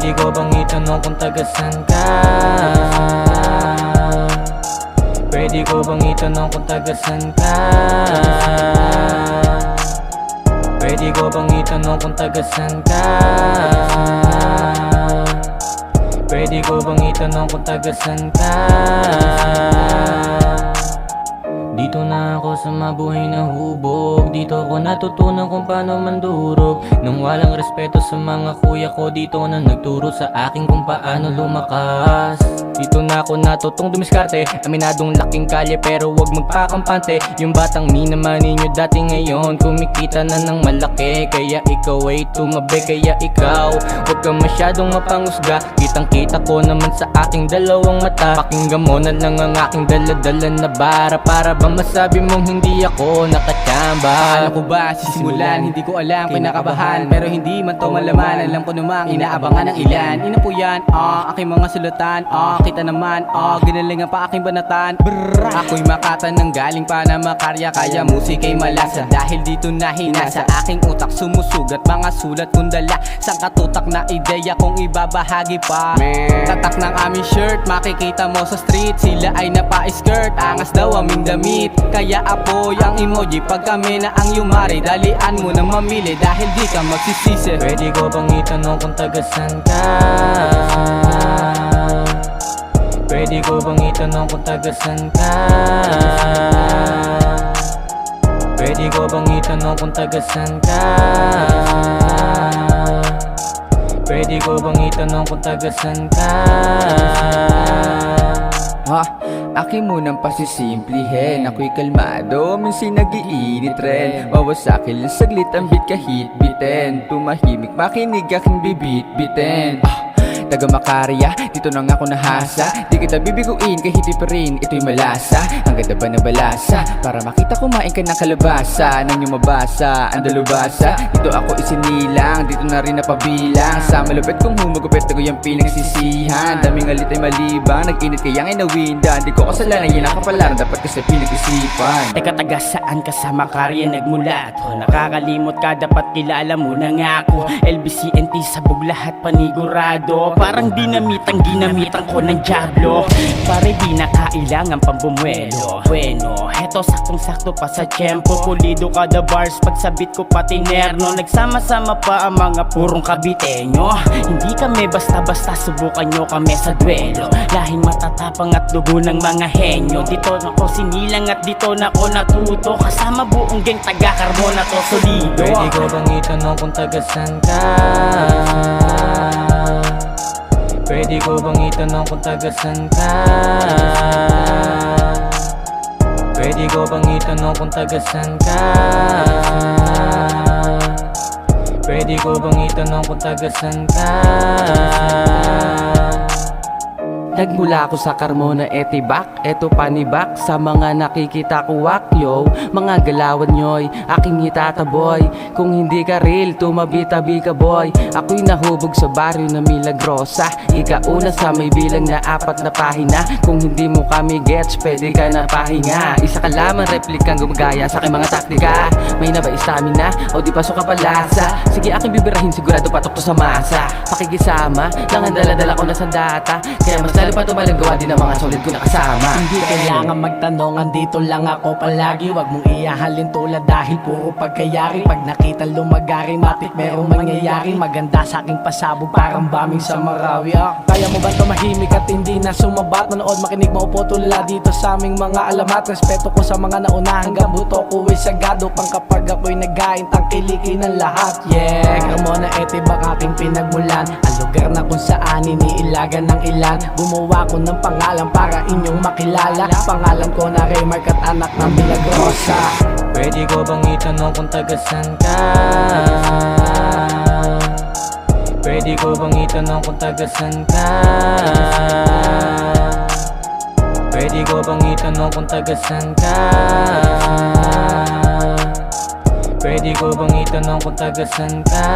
Pwede ko bang itanong kung tagasan ka? Pwede ko bang itanong kung tagasan ka? Pwede ko bang itanong kung tagasan ka? Pwede ko bang itanong kung tagasan ka? Dito na ako sa mabuhay na hubog. Dito ako natutunan kung paano mandurog. Nang walang respeto sa mga kuya ko, dito na nagturo sa akin kung paano lumakas. Dito na ako natutong dumiskarte. Aminadong laking kalye pero wag magpakampante. Yung batang minaman ninyo dati ngayon kumikita na ng malaki. Kaya ikaw ay tumabi, kaya ikaw wag ka masyadong mapangusga. Kitang kita ko naman sa aking dalawang mata. Pakinggan mo na lang ang aking daladala na bara. Para ba masabi mong hindi ako nakachamba? Alam ko ba sisimulan, hindi ko alam, kinakabahan. Pero hindi man to malaman, alam ko namang inaabangan ng ilan. Ina po yan, aking mga sulatan, kita naman, ginalingan pa aking banatan. Brrrr, ako'y makata nang galing pa na makarya. Kaya musika'y malasa, dahil dito nahina sa aking utak sumusugat mga sulat kong dala. Sang katutak na ideya kong ibabahagi pa. Tatak ng aming shirt, makikita mo sa street. Sila ay napa-skirt, angas daw aming damit. Kaya apoy ang emoji pag kami na ang yumari. Dalian mo nang mamili dahil di ka magsisisi. Pwede ko bang itanong kung tagasan ka? Pwede ko bang itanong kung tagasan ka? Pwede ko bang itanong kung tagasan ka? Pwede ko bang itanong kung tagasan ka? Aking munang pasisimplihin. Ako'y kalmado, minsan nag-iinit rin. Wawasakin lang saglit ang beat kahit bitin. Tumahimik, makinig aking bibit-bitin. Taga Makarya, dito na nga ako nahasa. Di kita bibiguin kahit pa rin, ito'y malasa. Ang ganda ba na balasa? Para makita kumain ka ng kalabasa. Nang yung mabasa, ang dalubasa. Dito ako isinilang, dito na rin napabilang. Sa malupit kong humagupit, ako yung pinagsisihan. Daming alit ay malibang, nag-init kayang inawindan. Di ko kasalanan, yun ang kapalaran, dapat kasi pinag-isipan. Teka, taga saan ka sa Makarya nagmulat? O nakakalimot ka, dapat kilala mo na nga ako. LBCNT sabog lahat panigurado. Parang dinamitang ginamitan ko ng Diablo. Pare di na kailangan pang bumuelo. Bueno, heto saktong-sakto pa sa tiyempo. Pulido kada bars, pagsabit ko pati nerno. Nagsama-sama pa ang mga purong kabitenyo. Hindi kami basta-basta, subukan nyo kami sa duelo. Lahing matatapang at dugo ng mga henyo. Dito na ko sinilang at dito na ko natuto. Kasama buong geng taga-Carmona to solido. Pwede ko bang itanong kung tagasan ka? Pwede ko bang itanong kung tagasan ka? Pwede ko bang itanong kung tagasan ka? Pwede ko bang itanong kung tagasan ka? Nagmula ako sa Carmona, etibak, eto panibak. Sa mga nakikita ko wakyo, mga galawan nyo'y aking itataboy. Kung hindi ka real, tumabi-tabi ka boy. Ako'y nahubog sa baryo na Milagrosa. Ikauna sa may bilang na 4 na pahina. Kung hindi mo kami gets, pwede ka na pahinga. Isa ka lamang replikang gumagaya sa aking mga taktika. May na ba stamina o di pasok ka palasa? Sige aking bibirahin, sigurado patok to sa masa. Pakikisama, lang ang dala-dala ko na sa data. Kaya mas lalo pa tumalang gawa din ang mga solid ko nakasama. Hindi kailangan magtanong, andito lang ako palagi. Wag mong iyahalin tulad dahil puro pagkayari. Pag nakita lumagari, matik merong mangyayari. Maganda sa aking pasabog, parang bombing sa Marawi. Kaya mo ba tumahimik at hindi na sumabat? Manood, makinig, maupo tula dito sa aming mga alamat. Respeto ko sa mga nauna hanggang buto ko ay sagado. Pang kapag ako'y nagain, tangkilikin ng lahat. Yeah, Carmona, etibak aking pinagmulan. Ang lugar na kung saan iniilagan ng ilan. Gumawa ko ng pangalan para inyong makilala. Pangalan ko na Raymark at anak ng Milagrosa. Pwede ko bang itanong kung tagasan ka? Pwede ko bang itanong kung tagasan ka? Pwede ko bang itanong kung tagasan ka? Pwede ko bang itanong kung tagasan ka?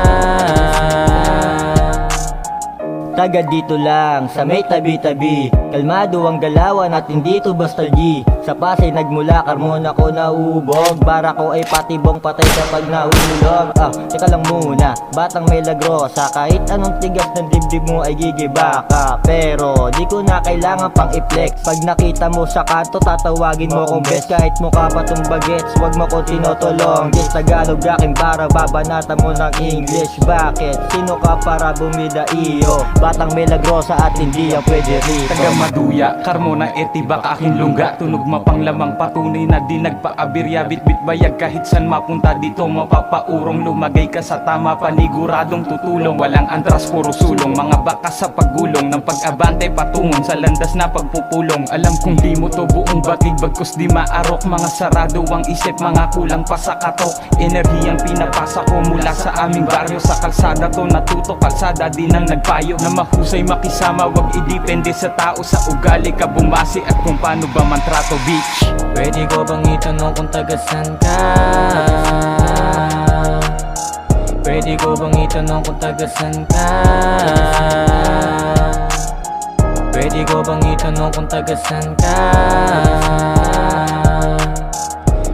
Taga dito lang sa may tabi-tabi. Kalmado ang galawan at hindi to basta G. Sa Pasay nagmula, Carmona ko naubog. Bara ko ay patibong patay kapag nahulog. Teka lang muna, batang milagrosa. Kahit anong tigas ng dibdib mo ay gigiba ka. Pero di ko na kailangan pang i-flex. Pag nakita mo sa kanto, tatawagin mo kong best. Kahit mukha pa tong bagets, wag mo ko tinotolong. Yes, Tagalog aking bara, babanata mo ng English. Bakit? Sino ka para bumida iyo? Batang milagrosa at hindi ang pwede rito. Taga Maduya, Carmona, Etibak, aking lungga. Tunog mapang lamang, patunay na di nagpaabirya. Bitbit bayag kahit san mapunta dito. Mapapaurong, lumagay ka sa tama, paniguradong tutulong. Walang antras, puro sulong. Mga bakas sa paggulong ng pag-abante patungon sa landas na pagpupulong. Alam kong di mo to buong batig, bagkus di maarok. Mga sarado ang isip, mga kulang pa sa katok. Enerhiyang pinapasa ko mula sa aming baryo. Sa kalsada to natuto, kalsada din ang nagpayo. Na mahusay makisama, wag idepende sa tao. Sa ugali ka bumasi at kung paano ba mantrato, bitch. Pwede ko bang itanong kung tagasan ka? Pwede ko bang itanong kung tagasan ka? Pwede ko bang itanong kung tagasan ka?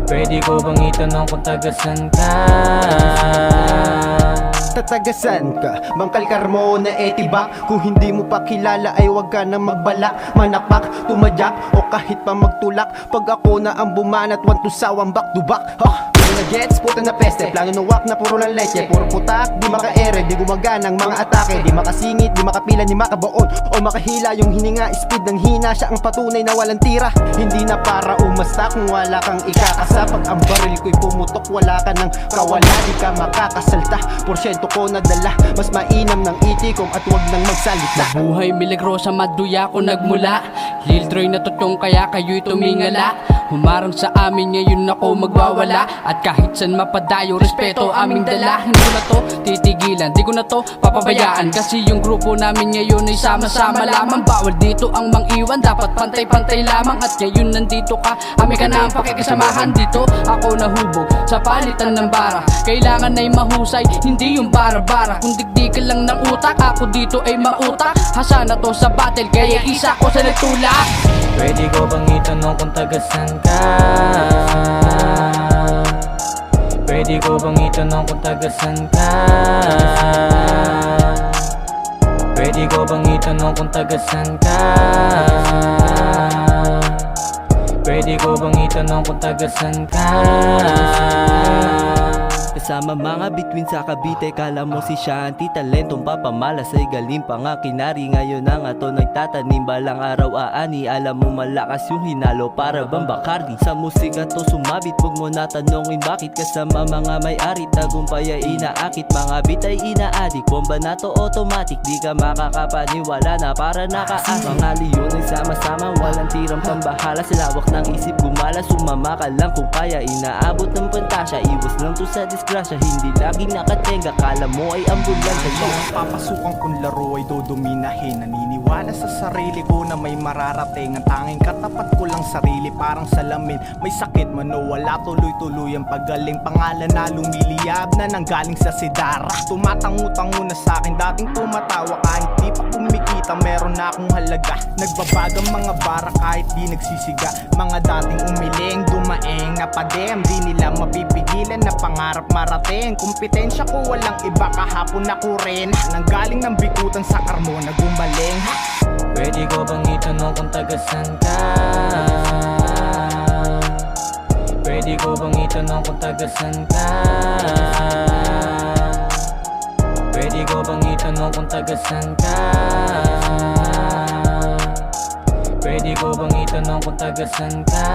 Pwede ko bang itanong kung tagasan ka? Tatagasan ka, Bangkal, Carmona, Etibak. Kung hindi mo pa kilala ay wag ka na magbalak. Manapak, tumadyak o kahit pa magtulak. Pag ako na ang bumanat, want to sawang back to back. Na gets, puta na peste, plano na wak na puro lang leche. Puro putak, di maka-ere, di gumagana ang mga atake. Di makasingit, di makapila, di makabaon o makahila. Yung hininga, speed ng hina, siya ang patunay na walang tira. Hindi na para umasta kung wala kang ikakasa. Pag ang baril ko'y pumutok, wala ka ng kawala. Di ka makakasalta, porsyento ko nadala. Mas mainam ng itikong at wag nang magsalita. Buhay milagrosa, Maduya ko nagmula. Lil Troy na totyong kaya kayo'y tumingala. Humarang sa amin ngayon ako magwawala. At kahit saan mapadayo, respeto aming dala. Hindi ko na to titigilan, di ko na to papabayaan. Kasi yung grupo namin ngayon ay sama-sama lamang. Bawal dito ang mang-iwan, dapat pantay-pantay lamang. At ngayon nandito ka, amin ka na ang pakikisamahan. Dito ako nahubog sa palitan ng bara. Kailangan ay mahusay, hindi yung bara-bara. Kung digdigan lang ng utak, ako dito ay mautak. Hasa na to sa battle, kaya isa ko sa nagtulak. Pwede ko bang itanong kung tagasan ka? Pwede ko bang itanong kung tagasan ka? Pwede ko bang itanong kung tagasan ka? Pwede ko bang itanong kung tagasan ka? Kasama mga bituin sa Cavite, kala mo si Shanti, talentong papamalas ay galing pa nga kinari. Ngayon na nga to nagtatanim, balang araw aani. Alam mo malakas yung hinalo para bang Bacardi. Sa musika to sumabit, wag mo natanongin bakit. Kasama mga may-ari, tagumpay ay inaakit. Mga beat ay inaadik, bomba na to automatic. Di ka makakapaniwala na para nakaas. Mga leon ay sama-sama, walang tirang pambahala. Sa lawak ng isip gumala, sumama ka lang kung kaya. Inaabot ng pantasya, iwas lang to sa disgrasya. Hindi lagi nakatenga, kala mo ay ambulansya. Ang papasukan kong laro ay dodominahin. Naniniwala sa sarili ko na may mararating. Ang tanging katapat ko lang sarili, parang salamin. May sakit man o wala, tuloy-tuloy ang paggaling. Pangalan na lumiliyab na nanggaling sa sidara. Tumatango-tango na sa'kin, dating tumatawa kahit di pa kumikita, meron na akong halaga. Nagbabagang mga bara kahit di nagsisiga. Mga dating umiling, dumaeng na padem. Di nila mapipigilan na pangarap marating. Kompetensya ko walang iba, kahapon ako rin. Nanggaling ng bikutan sa Carmona, gumaling. Pwede ko bang itanong kung tagasan ka? Pwede ko bang itanong kung tagasan ka? Pwede ko bang itanong kung tagasan ka? Pwede ko bang itanong kung tagasan ka?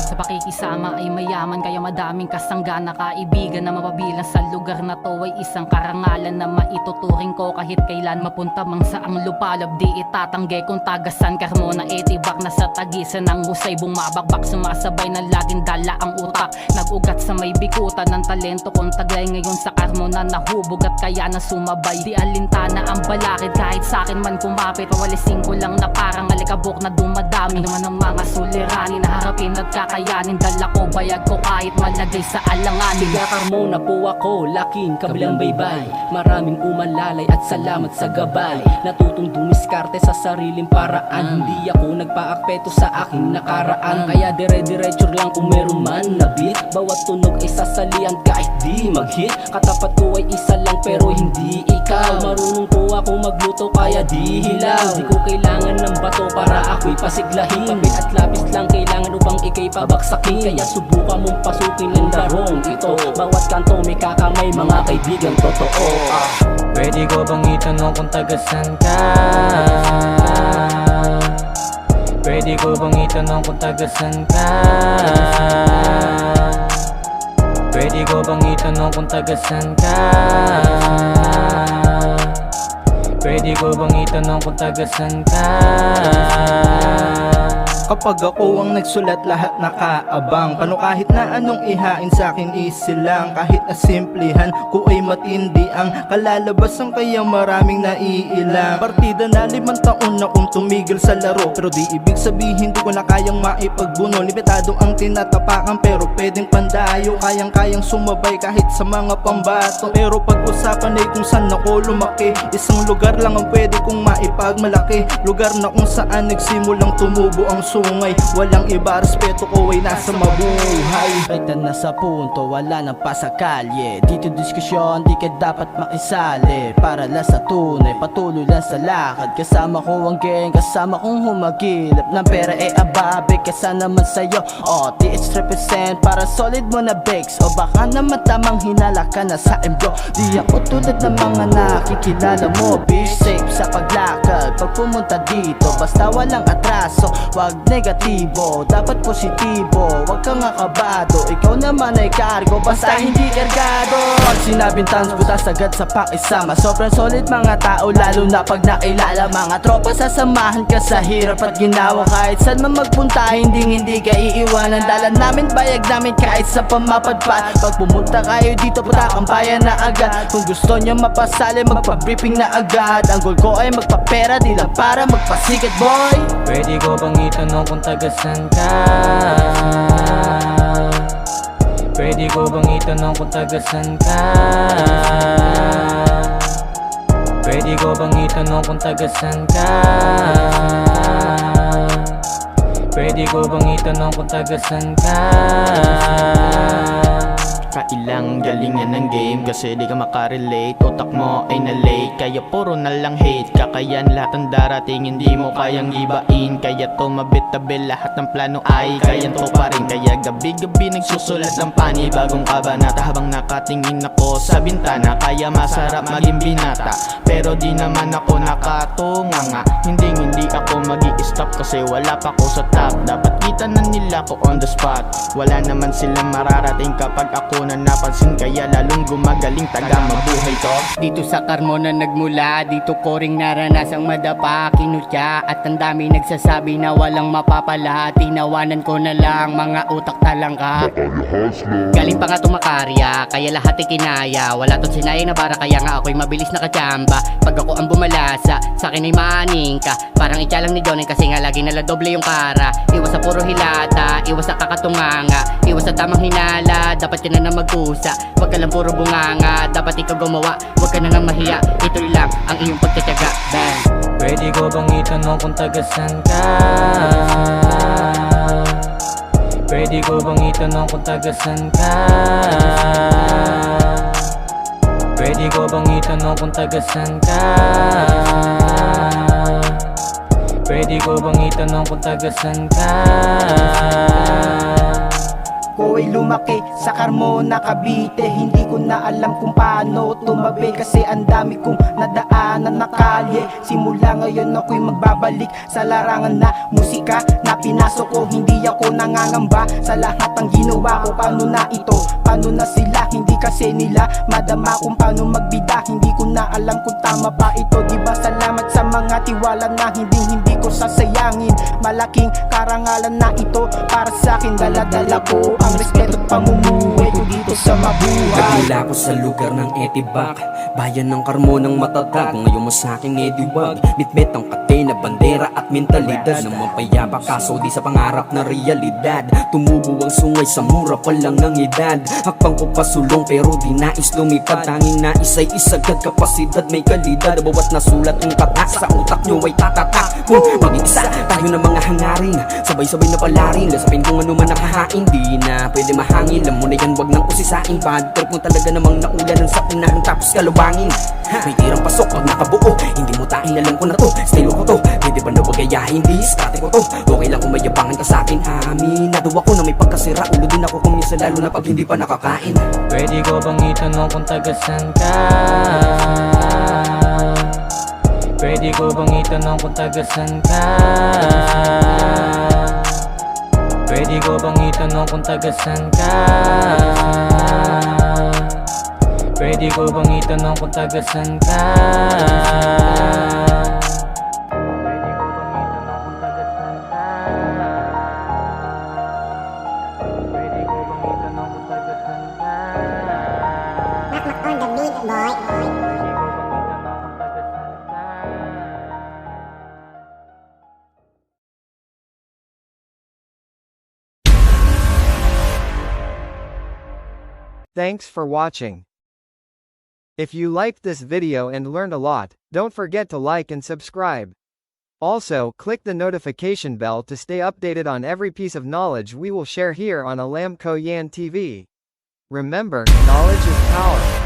Sa pakikisama ay mayaman, kaya madaming kasanggana. Kaibigan na mapabilang sa lugar na to ay isang karangalan na maituturing ko kahit kailan. Mapunta mang saang lupalab, di itatanggi kung tagasan. Carmona, Etibak na sa tagisan ng husay bumabakbak. Sumasabay na laging dala ang utak, nag-ugat sa may bikutan ng talento kong taglay. Ngayon sa Carmona nahubog at kaya na sumabay. Di alintana ang balakid kahit sa'kin man kumapit. Pawalisin ko lang na parang alikabok na dumadami. Naman ang mga suliranin na harapin at kakayanin. alalahanin. Dala ko bayag ko kahit malagay sa alanganin. Tiga Carmona po ako, laking kabilang baybay. Maraming umalalay at salamat sa gabay. Natutong dumiskarte sa sariling paraan. Hindi ako nagpaakpeto sa aking nakaraan. Kaya dire-diretso lang kung meron man na beat. Bawat tunog ay sasalian kahit di mag-hit. Katapat ko ay isa lang pero hindi ikaw. Marunong po ako magluto kaya di hilaw. Di ko kailangan ng bato para ako'y pasiglahin. Papel at lapis lang kailangan upang ikay pabaksakin. Kaya subukan mong pasukin ang larong ito. Bawat kanto may kakamay mga kaibigan totoo. Pwede ko bang itanong kung tagasan ka? Pwede ko bang itanong kung tagasan ka? Pwede ko bang itanong kung tagasan ka? Pwede ko bang itanong kung tagasan ka? Kapag ako ang nagsulat lahat nakaabang. Paano kahit na anong ihain sa akin easy lang. Kahit na simplihan ko ay matindi ang kalalabasan kaya maraming naiilang. Partida na 5 taon na kung tumigil sa laro. Pero di ibig sabihin di ko na kayang maipagbuno. Limitado ang tinatapakan pero pwedeng pandayo. Kayang-kayang sumabay kahit sa mga pambato. Pero pag-usapan ay kung saan ako lumaki. Isang lugar lang ang pwede kong maipagmalaki. Lugar na kung saan nagsimulang tumubo ang sungay. Walang iba, respeto ko ay nasa mabuhay. Kahit na nasa punto, wala nang pasakalye. Dito diskusyon, di ka dapat makisali. Para lang sa tunay, patuloy lang sa lakad. Kasama ko ang gang, kasama kong humagilap ng pera ababe, kesa naman sa'yo. TH represent para solid mo na bakes. O baka naman tamang hinala ka na sa bro. Di ako tulad ng mga nakikilala mo. Be safe sa paglakad pag pumunta dito. Basta walang atraso, wag negatibo, dapat positibo. Wag kang akabado, ikaw naman ay cargo, basta hindi kargado. Pag sinabing towns, butas agad sa pakisama. Sobrang solid mga tao, lalo na pag nakilala. Mga tropa sasamahan ka sa hirap at ginawa. Kahit saan man magpunta, hindi ka iiwanan. Dala namin, bayag namin kahit sa pamapadpad. Pag pumunta kayo dito, puta kang bayan na agad. Kung gusto nyo mapasali, magpa-briefing na agad. Ang goal ko ay magpapera, di lang para magpasikat boy. Pwede ko bang itanong kung tagasan ka? Pwede ko bang itanong kung tagasan ka? Pwede ko bang itanong kung tagasan ka? Pwede ko bang itanong kung tagasan ka? Kailang galingan ng game kasi di ka makarelate. Utak mo ay na-late, kaya puro na lang hate. Kakayan lahat ng darating, hindi mo kayang ibain. Kaya tumabit-tabi lahat ng plano ay kayang to pa rin. Kaya gabi-gabi nagsusulat ng pani, bagong kabanata habang nakatingin ako sa bintana. Kaya masarap maging binata, pero di naman ako nakatunganga. Hindi ako magi-stop kasi wala pa ko sa top. Dapat kita na nila ko on the spot. Wala naman silang mararating kapag ako na napansin. Kaya lalong gumagaling, taga mabuhay to. Dito sa Carmona nagmula, dito ko ring naranasang madapa, kinutya. At ang dami nagsasabi na walang mapapala. Tinawanan ko na lang, mga utak talangka. Galing pa nga tumakarya, kaya lahat ay kinaya. Wala tong sinayang na bara, kaya nga ako'y mabilis nakachamba. Pag ako ang bumalasa, sa akin ay maaning ka. Parang itya lang ni Johnny kasi nga lagi naladoble yung kara. Iwas sa puro hilata, iwas sa kakatunganga. Iwas sa tamang hinala, dapat ka na magkusa. Wag ka lang puro bunganga, dapat ikaw gumawa. Wag ka na nang mahiya, ituloy lang ang iyong pagtataga. Bang! Pwede ko bang itanong kung tagasan ka? Pwede ko bang itanong kung tagasan ka? Pwede ko bang itanong kung tagasan ka? Pwede ko bang itanong kung tagasan ka? Ko ay lumaki sa Carmona, Cavite. Hindi ko na alam kung paano tumabi kasi ang dami kong nadaanan na kalye. Simula ngayon ako'y magbabalik sa larangan na musika na pinasok ko. Hindi ako nangangamba sa lahat ang ginawa ko. Paano na ito? Paano na sila? Hindi kasi nila madama kung paano magbida. Hindi ko na alam kung tama pa ito. Diba salamat sa mga tiwala na hindi ko sasayangin. Malaking karangalan na ito para sa akin. Dala-dala ko ang respeto at pamumuhay ko dito sa mabuhay. Nagmula ko sa lugar ng Etibac, bayan ng Carmonang matatag. Ngayon mo sa aking ediwag, bitbit ang kate na bandera at mentalidad na mapayapa kaso di sa pangarap na realidad. Tumubo ang sungay sa mura pa lang ng edad. Hakbang ko pasulong pero di nais lumipad. Tanging nais ay isagad kapasidad may kalidad. Bawat nasulat yung tatak sa utak nyo ay tatatak. Kung mag-iisa tayo ng mga hangarin, sabay-sabay na palarin, lasapin kung ano man nakahain. Di na pwede mahangin, alam mo na yan wag nang usisain. Bad trip mo talaga namang naulanan sa unahan tapos kalubangin. May tirang pasok pag nakabuo, hindi mo tain alam ko na to. Style ko to, pwede ba na wagayahin? Diskarte ko to, okay lang kung mayabangan ka sa'kin. Aminado ako na may pagkasira, ulo din ako kung minsan lalo na pag hindi pa nakakain. Pwede ko bang itanong kung tagasan ka? Pwede ko bang itanong kung tagasan ka? Pwede ko bang itanong kung tagasan ka? Pwede ko bang itanong kung tagasan ka? Pwede ko bang itanong kung tagasan ka? Pwede ko bang itanong kung tagasan ka? On the beat, boy. Pwede ko bang itanong kung tagasan ka? Thanks for watching. If you liked this video and learned a lot, don't forget to like and subscribe. Also, click the notification bell to stay updated on every piece of knowledge we will share here on Alamco Yan TV. Remember, knowledge is power.